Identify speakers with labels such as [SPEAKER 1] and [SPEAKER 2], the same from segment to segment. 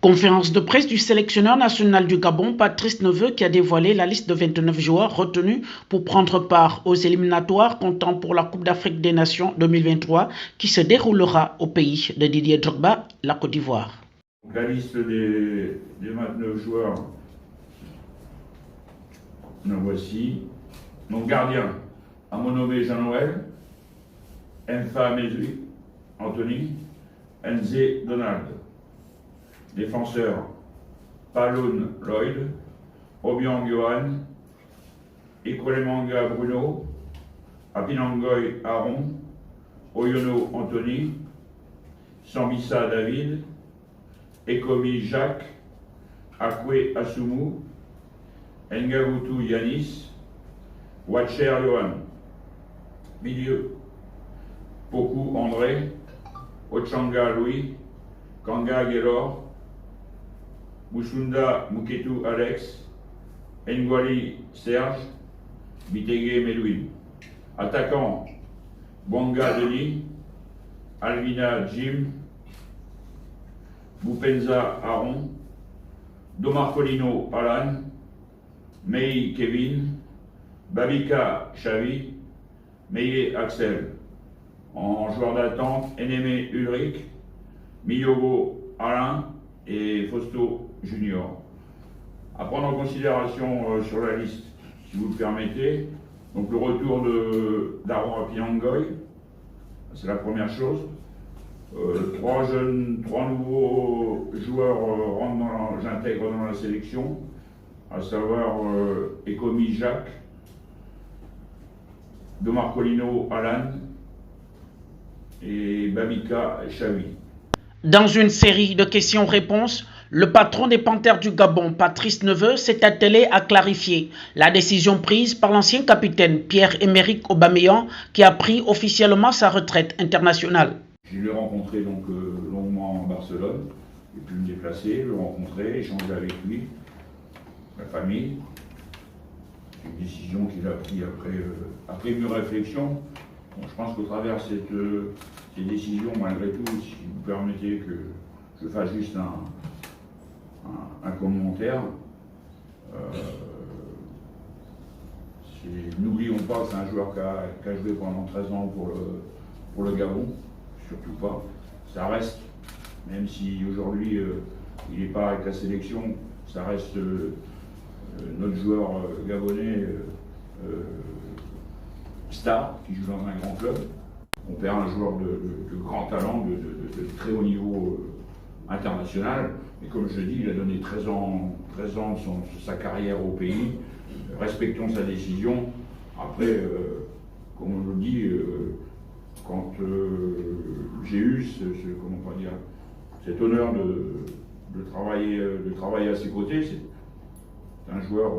[SPEAKER 1] Conférence de presse du sélectionneur national du Gabon, Patrice Neveu, qui a dévoilé la liste de 29 joueurs retenus pour prendre part aux éliminatoires comptant pour la Coupe d'Afrique des Nations 2023 qui se déroulera au pays de Didier Drogba, la Côte d'Ivoire.
[SPEAKER 2] La liste des 29 joueurs, nous voici. Donc gardien, Amonome Jean-Noël, Enfa Mesui, Anthony, Nze Donald. Défenseur, Paloun Lloyd, Obiang Johan, Ikwelemanga Bruno, Apinangoy Aaron, Oyono Anthony, Sambissa David, Ekomi Jacques, Akwe Asumu, Ngavutu Yanis, Watcher Johan. Milieu, Poku André, Ochanga Louis, Kanga Gelor, Boussunda Muketu Alex, Ngwali Serge, Bitege Melouine. Attaquant, Bonga Denis, Alvina Jim, Boupenza Aaron, Domarcolino Alan, Mei Kevin, Babika Xavi, Meye Axel. En joueur d'attente, Eneme Ulrich, Miyogo Alain et Fausto Junior. À prendre en considération sur la liste, si vous le permettez, donc le retour d'Aaron Apinangoy, c'est la première chose. Trois nouveaux joueurs j'intègre dans la sélection, à savoir Ekomi Jacques, Domarcolino Alan et Babika Xavi.
[SPEAKER 1] Dans une série de questions-réponses, le patron des Panthères du Gabon, Patrice Neveu, s'est attelé à clarifier la décision prise par l'ancien capitaine Pierre-Emerick Aubameyang qui a pris officiellement sa retraite internationale.
[SPEAKER 2] Je l'ai rencontré donc longuement en Barcelone, j'ai pu me déplacer, le rencontrer, échanger avec lui, la famille. C'est une décision qu'il a prise après une réflexion. Bon, je pense qu'au travers ces décisions, malgré tout, si vous permettez que je fasse juste un commentaire, n'oublions pas que c'est un joueur qui a joué pendant 13 ans pour le Gabon, surtout pas. Ça reste, même si aujourd'hui il n'est pas avec la sélection, ça reste notre joueur gabonais star qui joue dans un grand club. On perd un joueur de grand talent, de très haut niveau international. Mais comme je dis, il a donné 13 ans de sa carrière au pays. Respectons sa décision. Après, comme on le dit, quand j'ai eu cet honneur de travailler à ses côtés, c'est un joueur,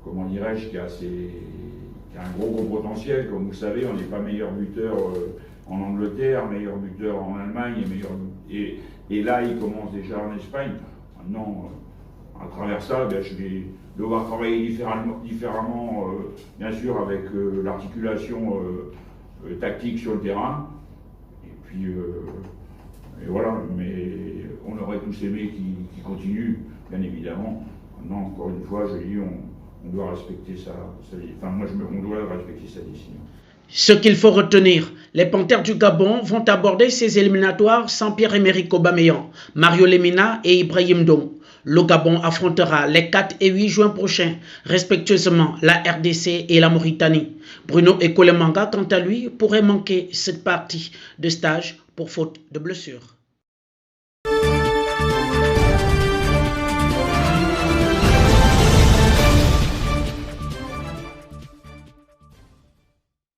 [SPEAKER 2] comment dirais-je, qui a un gros potentiel. Comme vous le savez, on n'est pas meilleur buteur en Angleterre, meilleur buteur en Allemagne, et là il commence déjà en Espagne. Maintenant, à travers ça, je vais devoir travailler différemment bien sûr avec l'articulation tactique sur le terrain. Et puis et voilà, mais on aurait tous aimé qu'il continue, bien évidemment. Maintenant, encore une fois, je dis, on doit respecter on doit respecter sa décision.
[SPEAKER 1] Ce qu'il faut retenir, les Panthères du Gabon vont aborder ces éliminatoires sans Pierre-Emerick Aubameyang, Mario Lemina et Ibrahim Ndong. Le Gabon affrontera les 4 et 8 juin prochains, respectueusement la RDC et la Mauritanie. Bruno Ikwelemanga, quant à lui, pourrait manquer cette partie de stage pour faute de blessure.